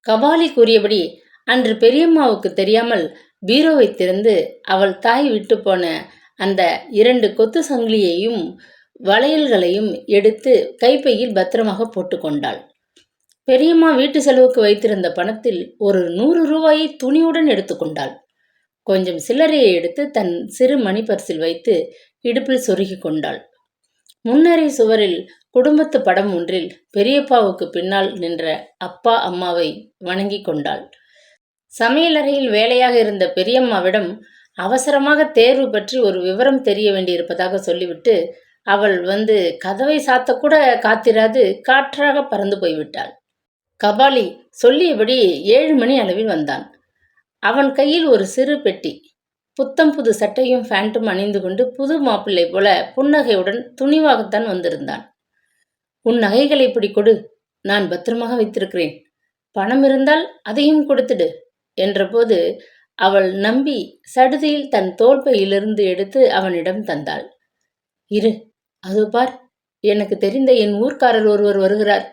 கபாலி கூறியபடி அன்று பெரியம்மாவுக்கு தெரியாமல் பீரோவை திறந்து அவள் தாய் விட்டு போன அந்த 2 கொத்து சங்கிலியையும் வளையல்களையும் எடுத்து கைப்பையில் பத்திரமாக போட்டுக்கொண்டாள். பெரியம்மா வீட்டு செலவுக்கு வைத்திருந்த பணத்தில் ஒரு 100 ரூபாயை துணியுடன் எடுத்துக்கொண்டாள். கொஞ்சம் சில்லறையை எடுத்து தன் சிறு மணி பர்சில் வைத்து இடுப்பில் சொருகிக் கொண்டாள். முன்னறை சுவரில் குடும்பத்து படம் ஒன்றில் பெரியப்பாவுக்கு பின்னால் நின்ற அப்பா அம்மாவை வணங்கி கொண்டாள். சமையலறையில் வேலையாக இருந்த பெரியம்மாவிடம் அவசரமாக தேர்வு பற்றி ஒரு விவரம் தெரிய வேண்டியிருப்பதாக சொல்லிவிட்டு அவள் வந்து கதவை சாத்தக்கூட காத்திராது காற்றாக பறந்து போய்விட்டாள். கபாலி சொல்லியபடி 7 மணி அளவில் வந்தான். அவன் கையில் ஒரு சிறு பெட்டி. புத்தம் புது சட்டையும் ஃபேண்ட்டும் அணிந்து கொண்டு புது மாப்பிள்ளை போல புன்னகையுடன் துணிவாகத்தான் வந்திருந்தான். உன் நகைகளை இப்படி கொடு, நான் பத்திரமாக வைத்திருக்கிறேன். பணம் இருந்தால் அதையும் கொடுத்துடு என்றபோது அவள் நம்பி சடுதியில் தன் தோள்பையிலிருந்து எடுத்து அவனிடம் தந்தாள். இரு, அது பார், எனக்கு தெரிந்த என் ஊர்க்காரர் ஒருவர் வருகிறார்.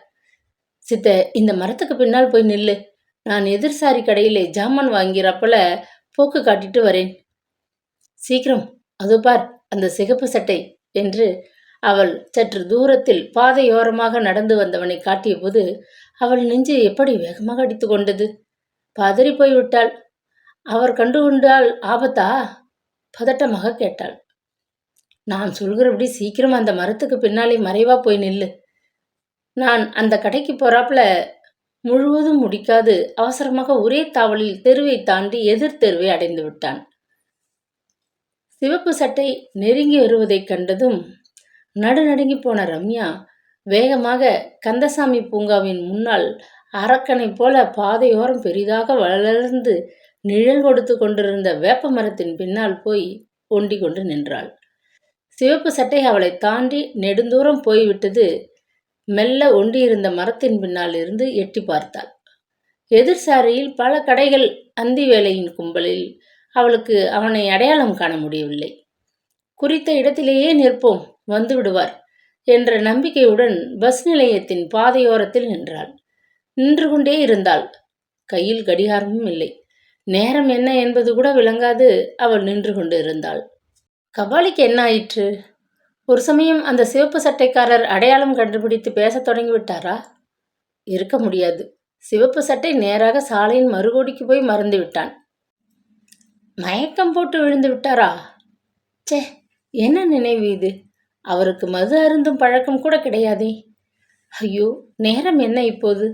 சித்த, இந்த மரத்துக்கு பின்னால் போய் நில்லு. நான் எதிர்சாரி கடையிலே ஜாமான் வாங்கிறப்பல போக்கு காட்டிட்டு வரேன். சீக்கிரம், அது பார் அந்த சிகப்பு சட்டை என்று அவள் சற்று தூரத்தில் பாதையோரமாக நடந்து வந்தவனை காட்டிய போது அவள் நெஞ்சு எப்படி வேகமாக அடித்து கொண்டது. பதறி போய்விட்டாள். அவர் கண்டுகொண்டால் ஆபத்தா? பதட்டமாக கேட்டாள். நான் சொல்கிறபடி சீக்கிரம் அந்த மரத்துக்கு பின்னாலே மறைவா போய் நில்லு. நான் அந்த கடைக்கு போறாப்புல முழுவதும் முடிக்காது அவசரமாக ஒரே தாவலில் தெருவை தாண்டி எதிர் தெருவை அடைந்து விட்டான். சிவப்பு சட்டை நெருங்கி வருவதைக் கண்டதும் நடுநடுங்கி போன ரம்யா வேகமாக கந்தசாமி பூங்காவின் முன்னால் அரக்கனை போல பாதையோரம் பெரிதாக வளர்ந்து நிழல் கொடுத்து கொண்டிருந்த வேப்ப மரத்தின் பின்னால் போய் ஒண்டி கொண்டு நின்றாள். சிவப்பு சட்டை அவளை தாண்டி நெடுந்தூரம் போய்விட்டது. மெல்ல ஒண்டியிருந்த மரத்தின் பின்னால் இருந்து எட்டி பார்த்தாள். எதிர் சாரியில் பல கடைகள். அந்தி வேளையின் கும்பலில் அவளுக்கு அவனை அடையாளம் காண முடியவில்லை. குறித்த இடத்திலேயே நிற்போம், வந்து விடுவார் என்ற நம்பிக்கையுடன் பஸ் நிலையத்தின் பாதையோரத்தில் நின்றாள். நின்று கொண்டே இருந்தாள். கையில் கடிகாரமும் இல்லை. நேரம் என்ன என்பது கூட விளங்காது அவள் நின்று கொண்டு இருந்தாள். கபாலிக்கு என்ன ஆயிற்று? ஒரு சமயம் அந்த சிவப்பு சட்டைக்காரர் அடையாளம் கண்டுபிடித்து பேசத் தொடங்கிவிட்டாரா? இருக்க முடியாது. சிவப்பு சட்டை நேராக சாலையின் மறுகோடிக்கு போய் மறந்து விட்டான். மயக்கம் போட்டு விழுந்து விட்டாரா? சே, என்ன நினைவு இது? அவருக்கு மது அருந்தும் பழக்கம் கூட கிடையாதே. ஐயோ, நேரம் என்ன இப்போது?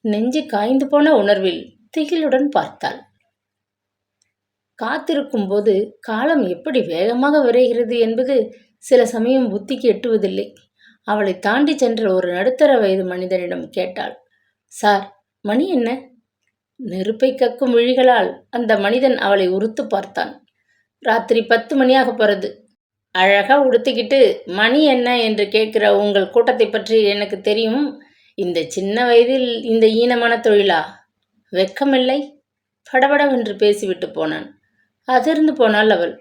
நெஞ்சு காய்ந்து போன உணர்வில் திகிலுடன் பார்த்தாள். காத்திருக்கும் போது காலம் எப்படி வேகமாக விரைகிறது என்பது சில சமயம் புத்திக்கு எட்டுவதில்லை. அவளை தாண்டி சென்ற ஒரு நடுத்தர வயது மனிதனிடம் கேட்டாள். சார், மணி என்ன? நெருப்பை கக்கும் விழிகளால் அந்த மனிதன் அவளை உறுத்து பார்த்தான். ராத்திரி 10 மணியாக போறது. அழகா உடுத்திக்கிட்டு மணி என்ன என்று கேட்கிற உங்கள் கூட்டத்தை பற்றி எனக்கு தெரியும். இந்த சின்ன வயதில் இந்த ஈனமான தொழிலா? வெக்கமில்லை? படபடவென்று பேசிவிட்டு போனான். அதிர்ந்து போனாள் அவள்.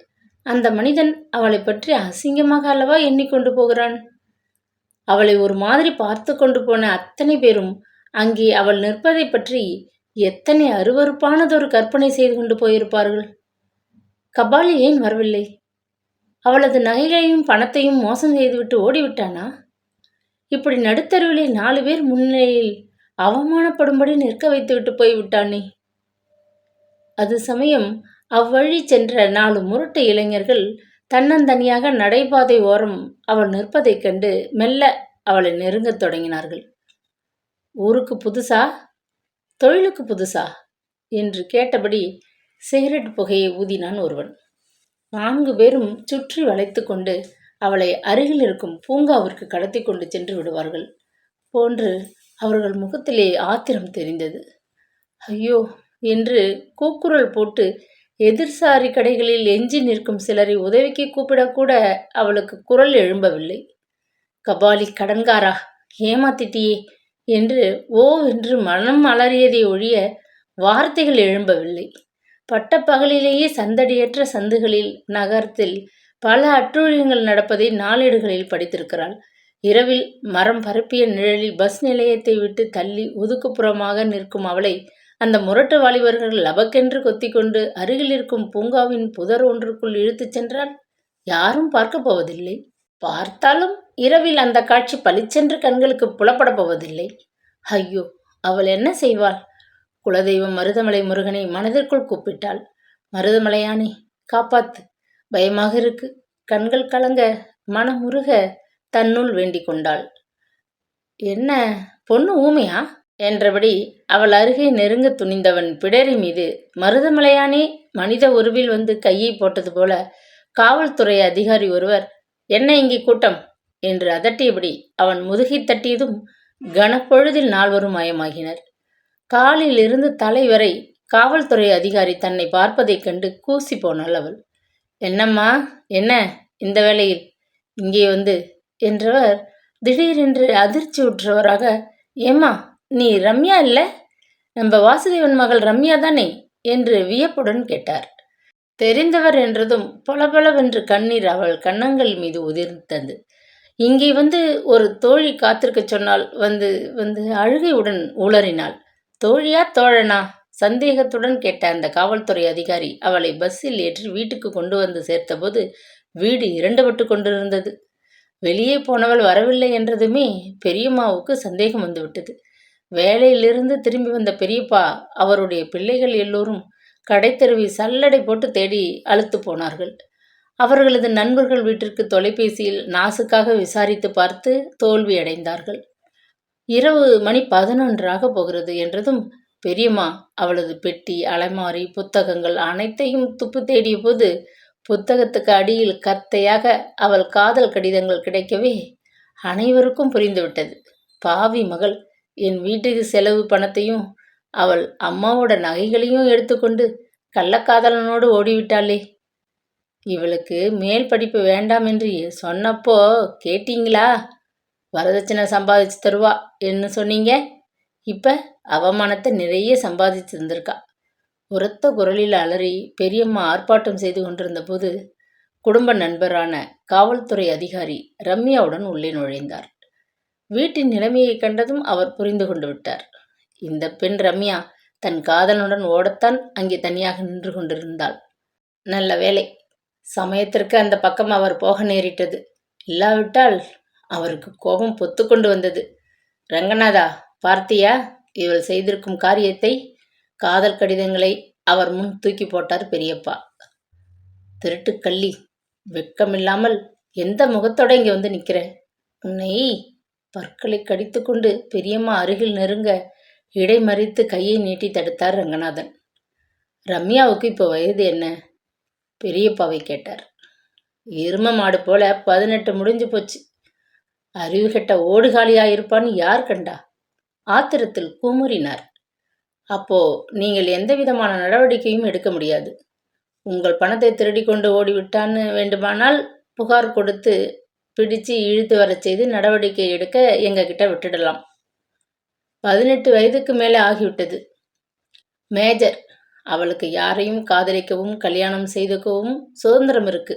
அந்த மனிதன் அவளை பற்றி அசிங்கமாக அல்லவா எண்ணிக்கொண்டு போகிறான். அவளை ஒரு மாதிரி பார்த்து கொண்டு போன அத்தனை பேரும் அங்கே அவள் நிற்பதை பற்றி எத்தனை அருவருப்பானதொரு கற்பனை செய்து கொண்டு போயிருப்பார்கள். கபாலி ஏன் வரவில்லை? அவளது நகைகளையும் பணத்தையும் மோசம் செய்துவிட்டு ஓடிவிட்டானா? இப்படி நடுத்தருவிலே 4 பேர் முன்னிலையில் அவமானப்படும்படி நிற்க வைத்துவிட்டு போய்விட்டானே. அது சமயம் அவ்வழி சென்ற 4 முரட்டு இளைஞர்கள் தன்னந்தனியாக நடைபாதை ஓரம் அவள் நிற்பதைக் கண்டு மெல்ல அவளை நெருங்கத் தொடங்கினார்கள். ஊருக்கு புதுசா, தொழிலுக்கு புதுசா என்று கேட்டபடி சிகரெட் புகையை ஊதினான் ஒருவன். 4 பேரும் சுற்றி வளைத்து கொண்டு அவளை அருகில் இருக்கும் பூங்காவிற்கு கடத்தி கொண்டு சென்று விடுவார்கள் போன்று அவர்கள் முகத்திலே ஆத்திரம் தெரிந்தது. ஐயோ என்று கூக்குரல் போட்டு எதிர்சாரி கடைகளில் எஞ்சி நிற்கும் சிலரை உதவிக்கு கூப்பிடக்கூட அவளுக்கு குரல் எழும்பவில்லை. கபாலி கடன்காரா, ஏமாத்திட்டியே என்று ஓவென்று மனம் அலறியதை ஒழிய வார்த்தைகள் எழும்பவில்லை. பட்டப்பகலிலேயே சந்தடியற்ற சந்துகளில் நகரத்தில் பல அட்டூழியங்கள் நடப்பதை நாளேடுகளில் படித்திருக்கிறாள். இரவில் மரம் பரப்பிய நிழலில் பஸ் நிலையத்தை விட்டு தள்ளி ஒதுக்குப்புறமாக நிற்கும் அவளை அந்த முரட்டு வாலிபர்கள் லபக்கென்று கொத்திக்கொண்டு அருகில் இருக்கும் பூங்காவின் புதர் ஒன்றுக்குள் இழுத்துச் சென்றால் யாரும் பார்க்கப் போவதில்லை. பார்த்தாலும் இரவில் அந்த காட்சி பளிச்சென்று கண்களுக்கு புலப்பட போவதில்லை. ஐயோ, அவள் என்ன செய்வாள்? குலதெய்வம் மருதமலை முருகனை மனதிற்குள் கூப்பிட்டாள். மருதமலையானே, காப்பாத்து, பயமாக இருக்கு. கண்கள் கலங்க, மனமுருக தன்னுள் வேண்டிக் கொண்டாள். என்ன, பொண்ணு ஊமையா என்றபடி அவள் அருகே நெருங்க துணிந்தவன் பிடரி மீது மருதமலையானே மனித உருவில் வந்து கையை போட்டது போல காவல்துறை அதிகாரி ஒருவர், என்ன இங்கே கூட்டம் என்று அதட்டியபடி அவன் முதுகை தட்டியதும் கனப்பொழுதில் நால்வரும் மயமாகினர். காலில் இருந்து தலை வரை காவல்துறை அதிகாரி தன்னை பார்ப்பதைக் கண்டு கூசி போனாள் அவள். என்னம்மா, என்ன இந்த வேளையில் இங்கே வந்து என்றவர் திடீரென்று அதிர்ச்சி உற்றவராக, ஏம்மா, நீ ரம்யா இல்லை? நம்ம வாசுதேவன் மகள் ரம்யா தானே என்று வியப்புடன் கேட்டார். தெரிந்தவர் என்றதும் பளபளவென்று கண்ணீர் அவள் கன்னங்கள் மீது உதிர்ந்தது. இங்கே வந்து ஒரு தோழி காத்திருக்கச் சொன்னால் வந்து வந்து அழுகையுடன் உளறினாள். தோழியா தோழனா சந்தேகத்துடன் கேட்ட அந்த காவல்துறை அதிகாரி அவளை பஸ்ஸில் ஏற்றி வீட்டுக்கு கொண்டு வந்து சேர்த்தபோது வீடு இரண்டுபட்டு கொண்டிருந்தது. வெளியே போனவள் வரவில்லை என்றதுமே பெரியம்மாவுக்கு சந்தேகம் வந்துவிட்டது. வேலையிலிருந்து திரும்பி வந்த பெரியப்பா அவருடைய பிள்ளைகள் எல்லோரும் கடைத்தெருவை சல்லடை போட்டு தேடி அழுத்து போனார்கள். அவர்களது நண்பர்கள் வீட்டிற்கு தொலைபேசியில் நாசுக்காக விசாரித்து பார்த்து தோல்வி அடைந்தார்கள். இரவு மணி 11 போகிறது என்றதும் பெரியம்மா அவளது பெட்டி, அலைமாரி, புத்தகங்கள் அனைத்தையும் துப்பு தேடிய போது புத்தகத்துக்கு அடியில் கத்தையாக அவள் காதல் கடிதங்கள் கிடைக்கவே அனைவருக்கும் புரிந்துவிட்டது. பாவி மகள், என் வீட்டுக்கு செலவு பணத்தையும் அவள் அம்மாவோட நகைகளையும் எடுத்துக்கொண்டு கள்ளக்காதலனோடு ஓடிவிட்டாளே. இவளுக்கு மேல் படிப்பு வேண்டாம் என்று சொன்னப்போ கேட்டீங்களா? வரதட்சணை சம்பாதிச்சு தருவா என்ன சொன்னீங்க? இப்ப அவமானத்தை நிறைய சம்பாதிச்சு தந்திருக்கா. உரத்த குரலில் அலறி பெரியம்மா ஆர்ப்பாட்டம் செய்து கொண்டிருந்த போது குடும்ப நண்பரான காவல்துறை அதிகாரி ரம்யாவுடன் உள்ளே நுழைந்தார். வீட்டின் நிலைமையை கண்டதும் அவர் புரிந்து கொண்டு விட்டார். இந்த பெண் ரம்யா தன் காதலனுடன் ஓடத்தான் அங்கே தனியாக நின்று கொண்டிருந்தாள். நல்ல வேலை, சமயத்திற்கு அந்த பக்கம் அவர் போக நேரிட்டது. இல்லாவிட்டால் அவருக்கு கோபம் பொத்து கொண்டு வந்தது. ரங்கநாதா, பார்த்தியா இவள் செய்திருக்கும் காரியத்தை? காதல் கடிதங்களை அவர் முன் தூக்கி போட்டார் பெரியப்பா. திருட்டுக்கள்ளி, வெட்கமில்லாமல் எந்த முகத்தோட இங்கே வந்து நிற்கிற? உன்னை! பற்களை கடித்து கொண்டு பெரியம்மா அருகில் நெருங்க இடைமறித்து கையை நீட்டி தடுத்தார் ரங்கநாதன். ரம்யாவுக்கு இப்போ வயது என்ன? பெரியப்பாவை கேட்டார். எரும மாடு போல 18 முடிஞ்சு போச்சு. அறிவு கெட்ட ஓடுகாலியாயிருப்பான்னு யார் கண்டா? ஆத்திரத்தில் குமுறினார். அப்போ நீங்கள் எந்த விதமான நடவடிக்கையும் எடுக்க முடியாது. உங்கள் பணத்தை திருடி கொண்டு ஓடிவிட்டான்னு வேண்டுமானால் புகார் கொடுத்து பிடிச்சு இழுத்து வரச் செய்து நடவடிக்கை எடுக்க எங்ககிட்ட விட்டுடலாம். 18 வயதுக்கு மேலே ஆகிவிட்டது. மேஜர், அவளுக்கு யாரையும் காதலிக்கவும் கல்யாணம் செய்துக்கவும் சுதந்திரம் இருக்கு.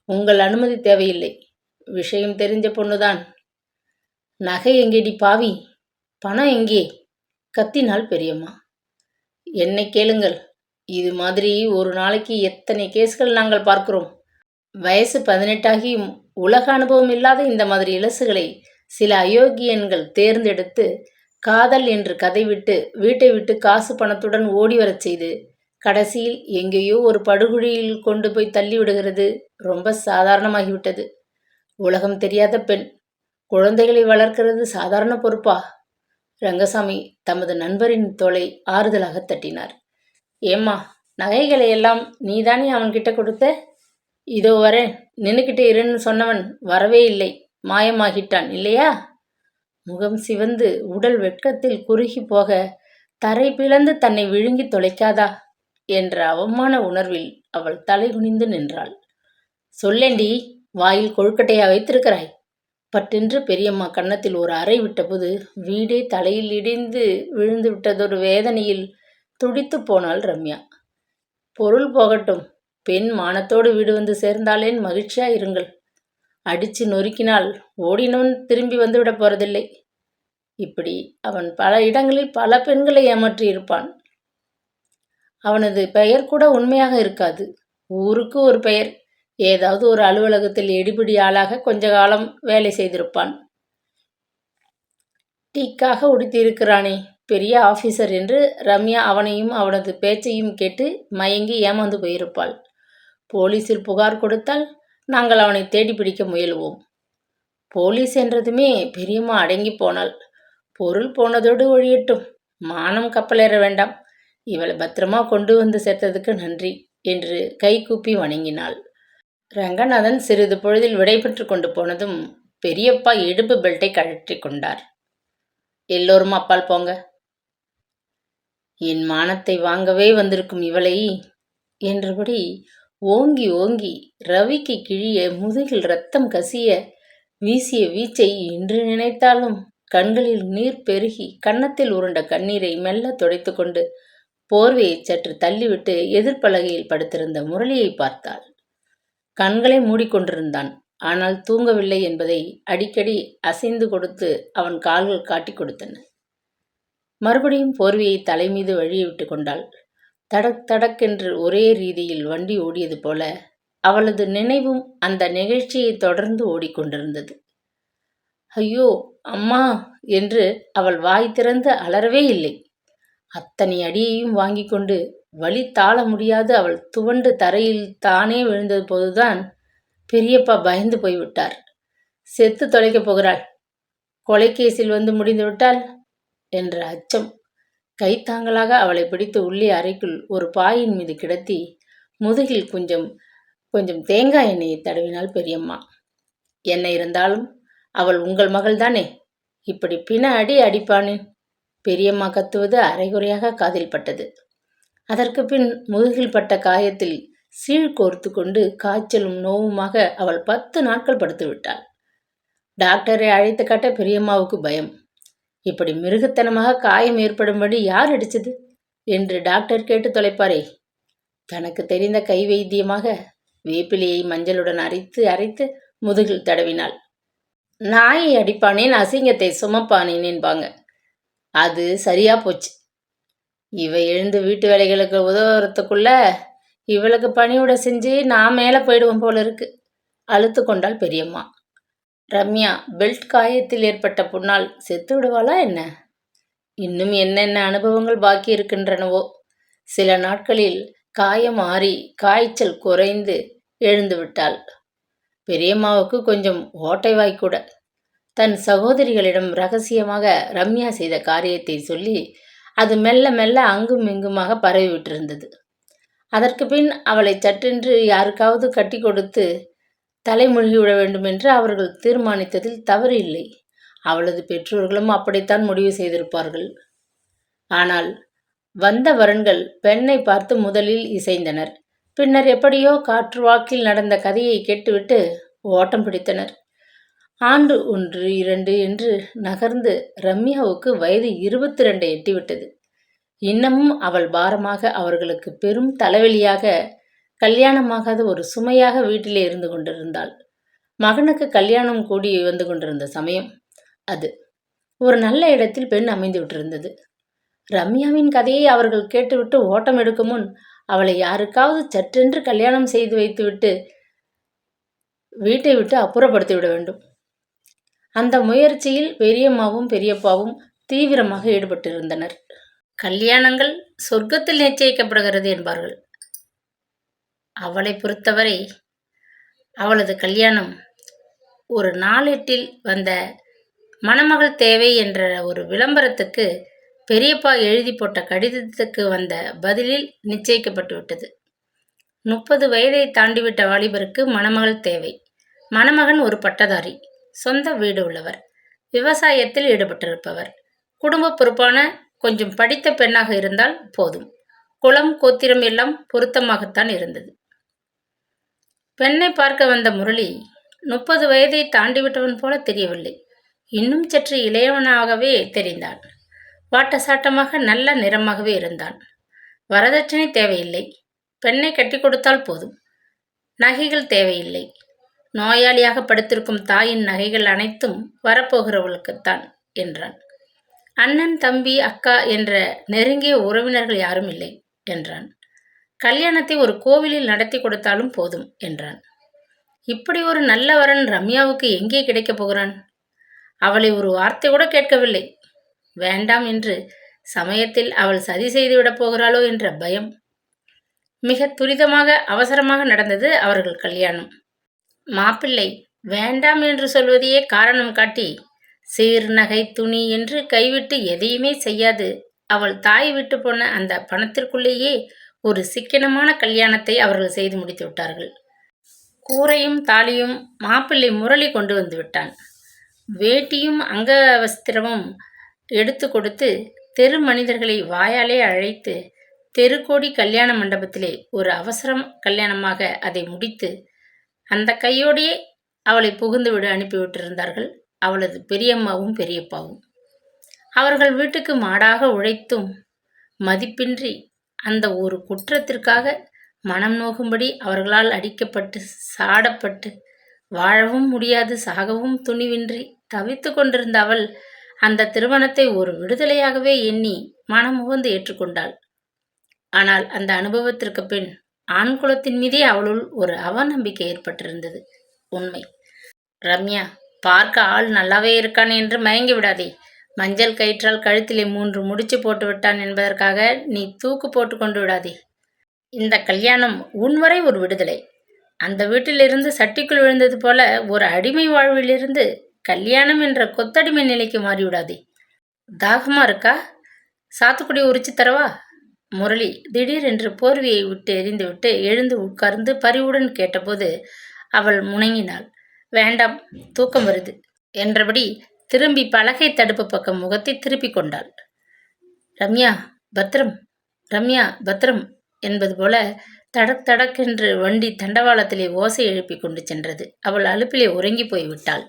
உங்கள் அனுமதி தேவையில்லை. விஷயம் தெரிஞ்ச பொண்ணுதான். நகை எங்கேடி பாவி? பணம் எங்கே? கத்தினாள் பெரியம்மா. என்னை கேளுங்கள். இது மாதிரி ஒரு நாளைக்கு எத்தனை கேஸ்கள் நாங்கள் பார்க்கிறோம். வயசு 18 ஆகியும் உலக அனுபவம் இல்லாத இந்த மாதிரி இலசுகளை சில அயோக்கியன்கள் தேர்ந்தெடுத்து காதல் என்று கதை விட்டு வீட்டை விட்டு காசு பணத்துடன் ஓடி வரச் செய்து கடைசியில் எங்கேயோ ஒரு படுகுழியில் கொண்டு போய் தள்ளி விடுகிறது ரொம்ப சாதாரணமாகிவிட்டது. உலகம் தெரியாத பெண் குழந்தைகளை வளர்க்கிறது சாதாரண பொறுப்பா? ரங்கசாமி தமது நண்பரின் தோளை ஆறுதலாக தட்டினார். ஏம்மா, நகைகளை எல்லாம் நீதானே அவன்கிட்ட கொடுத்த? இதோ வரேன், நின்னுக்கிட்டே இருன்னு சொன்னவன் வரவே இல்லை, மாயமாகிட்டான் இல்லையா? முகம் சிவந்து உடல் வெட்கத்தில் குறுகி போக தரை பிளந்து தன்னை விழுங்கி தொலைக்காதா என்ற அவமான உணர்வில் அவள் தலை குனிந்து நின்றாள். சொல்லேண்டி, வாயில் கொழுக்கட்டையா வைத்திருக்கிறாய்? பட்டென்று பெரியம்மா கன்னத்தில் ஒரு அறை விட்டபோது வீடே தலையில் இடிந்து விழுந்து விட்டதொரு வேதனையில் துடித்து போனாள் ரம்யா. பொருள் போகட்டும், பெண் மானத்தோடு வீடு வந்து சேர்ந்தாலேன் மகிழ்ச்சியா இருங்கள். அடிச்சு நொறுக்கினால் ஓடினவன் திரும்பி வந்துவிடப் போறதில்லை. இப்படி அவன் பல இடங்களில் பல பெண்களை ஏமாற்றியிருப்பான். அவனது பெயர் கூட உண்மையாக இருக்காது. ஊருக்கு ஒரு பெயர். ஏதாவது ஒரு அலுவலகத்தில் எடுபிடி ஆளாக கொஞ்ச காலம் வேலை செய்திருப்பான். டீக்காக உடுத்தியிருக்கிறானே, பெரிய ஆபீசர் என்று ரம்யா அவனையும் அவனது பேச்சையும் கேட்டு மயங்கி ஏமாந்து போயிருப்பாள். போலீசில் புகார் கொடுத்தால் நாங்கள் அவனை தேடி பிடிக்க முயலுவோம். போலீஸ் என்றதுமே பெரியம்மா அடங்கி போனாள். பொருள் போனதோடு ஒழியட்டும், மானம் கப்பலேற வேண்டாம். இவளை பத்திரமா கொண்டு வந்து சேர்த்ததுக்கு நன்றி என்று கைகூப்பி வணங்கினாள். ரங்கநாதன் சிறிது பொழுதில் விடைபெற்று கொண்டு போனதும் பெரியப்பா இடுப்பு பெல்ட்டை கழற்றி கொண்டார். எல்லோரும் அப்பால் போங்க. என் மானத்தை வாங்கவே வந்திருக்கும் இவளை என்றபடி ஓங்கி ஓங்கி ரவிக்கு கிழிய முதுகில் ரத்தம் கசிய வீசிய வீச்சை இன்று நினைத்தாலும் கண்களில் நீர் பெருகி கன்னத்தில் உருண்ட கண்ணீரை மெல்ல துடைத்து கொண்டு போர்வையை சற்று தள்ளிவிட்டு எதிர்ப்பலகையில் படுத்திருந்த முரளியை பார்த்தாள். கண்களை மூடிக்கொண்டிருந்தான். ஆனால் தூங்கவில்லை என்பதை அடிக்கடி அசைந்து கொடுத்து அவன் கால்கள் காட்டி கொடுத்தன. மறுபடியும் போர்வையை தலைமீது வழியை விட்டு கொண்டாள். தடக் தடக்கென்று ஒரே ரீதியில் வண்டி ஓடியது போல அவளது நினைவும் அந்த நிகழ்ச்சியை தொடர்ந்து ஓடிக்கொண்டிருந்தது. ஐயோ அம்மா என்று அவள் வாய் திறந்து அலறவே இல்லை. அத்தனை அடியையும் வாங்கி கொண்டு வலி தாழ முடியாது அவள் துவண்டு தரையில் தானே விழுந்தது போதுதான் பெரியப்பா பயந்து போய்விட்டார். செத்து தொலைக்கப் போகிறாள், கொலைக்கேசில் வந்து முடிந்து விட்டாள் என்ற அச்சம். கைத்தாங்களாக அவளை பிடித்து உள்ளே அறைக்குள் ஒரு பாயின் மீது கிடத்தி முதுகில் கொஞ்சம் கொஞ்சம் தேங்காய் எண்ணெயை தடவினாள் பெரியம்மா. என்ன இருந்தாலும் அவள் உங்கள் மகள்தானே, இப்படி பிண அடி அடிப்பானேன்? பெரியம்மா கத்துவது அரைகுறையாக காதில் பட்டது. அதற்கு பின் முதுகில் பட்ட காயத்தில் சீழ் கோர்த்து கொண்டு காய்ச்சலும் நோவுமாக அவள் 10 நாட்கள் படுத்து விட்டாள். டாக்டரை அழைத்து காட்ட பெரியம்மாவுக்கு பயம். இப்படி மிருகத்தனமாக காயம் ஏற்படும்படி யார் அடிச்சது என்று டாக்டர் கேட்டு தொலைப்பாரே. தனக்கு தெரிந்த கை வைத்தியமாக வேப்பிலையை மஞ்சளுடன் அரைத்து அரைத்து முதுகில் தடவினாள். நாயை அடிப்பானேன், அசிங்கத்தை சுமப்பானேன் என்பாங்க. அது சரியா போச்சு. இவ எழுந்து வீட்டு வேலைகளுக்கு உதவுறதுக்குள்ள இவளுக்கு பணியோட செஞ்சு நான் மேலே போயிடுவோம் போல இருக்கு. அழுத்து கொண்டாள் பெரியம்மா. ரம்யா பெல்ட் காயத்தில் ஏற்பட்ட புண்ணால் செத்து விடுவாளா என்ன? இன்னும் என்னென்ன அனுபவங்கள் பாக்கி இருக்கின்றனவோ. சில நாட்களில் காயம் ஆறி காய்ச்சல் குறைந்து எழுந்து விட்டாள். பெரியம்மாவுக்கு கொஞ்சம் ஓட்டை வாய்க்கூட. தன் சகோதரிகளிடம் ரகசியமாக ரம்யா செய்த காரியத்தை சொல்லி அது மெல்ல மெல்ல அங்கும் இங்குமாக பரவிவிட்டிருந்தது. அதற்கு பின் அவளை சட்டென்று யாருக்காவது கட்டி கொடுத்து தலைமொழிவிட வேண்டும் என்று அவர்கள் தீர்மானித்ததில் தவறு இல்லை. அவளது பெற்றோர்களும் அப்படித்தான் முடிவு செய்திருப்பார்கள். ஆனால் வந்த வரன்கள் பெண்ணை பார்த்து முதலில் இசைந்தனர். பின்னர் எப்படியோ காற்று வாக்கில் நடந்த கதையை கேட்டுவிட்டு ஓட்டம் பிடித்தனர். ஆண்டு 1, 2 என்று நகர்ந்து ரம்யாவுக்கு வயது 22 எட்டிவிட்டது. இன்னமும் அவள் பாரமாக, அவர்களுக்கு பெரும் தலைவலியாக, கல்யாணமாகாத ஒரு சுமையாக வீட்டிலே இருந்து கொண்டிருந்தாள். மகனுக்கு கல்யாணம் கூடி வந்து கொண்டிருந்த சமயம் அது. ஒரு நல்ல இடத்தில் பெண் அமைந்து விட்டிருந்தது. ரம்யாவின் கதையை அவர்கள் கேட்டுவிட்டு ஓட்டம் எடுக்கும் முன் அவளை யாருக்காவது சற்றென்று கல்யாணம் செய்து வைத்துவிட்டு வீட்டை விட்டு அப்புறப்படுத்தி விட வேண்டும். அந்த முயற்சியில் பெரியம்மாவும் பெரியப்பாவும் தீவிரமாக ஈடுபட்டிருந்தனர். கல்யாணங்கள் சொர்க்கத்தில் நிச்சயிக்கப்படுகிறது என்பார்கள். அவளை பொறுத்தவரை அவளது கல்யாணம் ஒரு நாளேட்டில் வந்த மணமகள் தேவை என்ற ஒரு விளம்பரத்துக்கு பெரியப்பா எழுதி போட்ட கடிதத்துக்கு வந்த பதிலில் நிச்சயிக்கப்பட்டு விட்டது. 30 வயதை தாண்டிவிட்ட வாலிபருக்கு மணமகள் தேவை. மணமகன் ஒரு பட்டதாரி, சொந்த வீடு உள்ளவர், விவசாயத்தில் ஈடுபட்டிருப்பவர், குடும்ப பொறுப்பான கொஞ்சம் படித்த பெண்ணாக இருந்தால் போதும். குலம் கோத்திரம் எல்லாம் பொருத்தமாகத்தான் இருந்தது. பெண்ணை பார்க்க வந்த முரளி 30 வயதை தாண்டிவிட்டவன் போல தெரியவில்லை. இன்னும் சற்று இளையவனாகவே தெரிந்தான். வாட்டசாட்டமாக நல்ல நிறமாகவே இருந்தான். வரதட்சணை தேவையில்லை, பெண்ணை கட்டி கொடுத்தால் போதும். நகைகள் தேவையில்லை, நோயாளியாக படுத்திருக்கும் தாயின் நகைகள் அனைத்தும் வரப்போகிறவளுக்குத்தான் என்றான். அண்ணன், தம்பி, அக்கா என்ற நெருங்கிய உறவினர்கள் யாரும் இல்லை என்றான். கல்யாணத்தை ஒரு கோவிலில் நடத்தி கொடுத்தாலும் போதும் என்றான். இப்படி ஒரு நல்ல வரன் ரம்யாவுக்கு எங்கே கிடைக்கப் போகிறான்? அவளை ஒரு வார்த்தை கூட கேட்கவில்லை. வேண்டாம் என்று சமயத்தில் அவள் சதி செய்துவிடப் போகிறாளோ என்ற பயம். மிக துரிதமாக அவசரமாக நடந்தது அவர்கள் கல்யாணம். மாப்பிள்ளை வேண்டாம் என்று சொல்வதையே காரணம் காட்டி சீர், நகை, துணி என்று கைவிட்டு எதையுமே செய்யாது அவள் தாய் விட்டு போன அந்த பணத்திற்குள்ளேயே ஒரு சிக்கனமான கல்யாணத்தை அவர்கள் செய்து முடித்து விட்டார்கள். கூரையும் தாலியும் மாப்பிள்ளை முரளி கொண்டு வந்து விட்டான். வேட்டியும் அங்கவஸ்திரமும் எடுத்து கொடுத்து தெரு மனிதர்களை வாயாலே அழைத்து தெருக்கோடி கல்யாண மண்டபத்திலே ஒரு அவசரம் கல்யாணமாக அதை முடித்து அந்த கையோடையே அவளை புகுந்து விட அனுப்பிவிட்டிருந்தார்கள் அவளது பெரியம்மாவும் பெரியப்பாவும். அவர்கள் வீட்டுக்கு மாடாக உழைத்தும் மதிப்பின்றி அந்த ஒரு குற்றத்திற்காக மனம் நோகும்படி அவர்களால் அடிக்கப்பட்டு சாடப்பட்டு வாழவும் முடியாது சாகவும் துணிவின்றி தவித்து கொண்டிருந்த அவள் அந்த திருமணத்தை ஒரு விடுதலையாகவே எண்ணி மனமுகந்து ஏற்றுக்கொண்டாள். ஆனால் அந்த அனுபவத்திற்கு பின் ஆண் குலத்தின் மீதே அவளுள் ஒரு அவநம்பிக்கை ஏற்பட்டிருந்தது. உண்மை. ரம்யா, பார்க்க ஆள் நல்லாவே இருக்கான் என்று மயங்கி விடாதே. மஞ்சள் கயிற்றால் கழுத்திலே 3 முடிச்சு போட்டு விட்டான் என்பதற்காக நீ தூக்கு போட்டு கொண்டு விடாதே. இந்த கல்யாணம் உன்வரை ஒரு விடுதலை. அந்த வீட்டிலிருந்து சட்டிக்குள் விழுந்தது போல ஒரு அடிமை வாழ்விலிருந்து கல்யாணம் என்ற கொத்தடிமை நிலைக்கு மாறிவிடாதே. தாகமா இருக்கா? சாத்துக்குடி உரிச்சு தரவா? முரளி திடீரென்று போர்வையை விட்டு எறிந்துவிட்டு எழுந்து உட்கார்ந்து பரிவுடன் கேட்டபோது அவள் முணங்கினாள். வேண்டாம், தூக்கம் வருது என்றபடி திரும்பி பலகை தடுப்பு பக்கம் முகத்தை திருப்பிக் கொண்டாள். ரம்யா பத்ரம், ரம்யா பத்ரம் என்பது போல தடக் தடக்கென்று வண்டி தண்டவாளத்திலே ஓசை எழுப்பி கொண்டு சென்றது. அவள் அலுப்பிலே உறங்கி போய்விட்டாள்.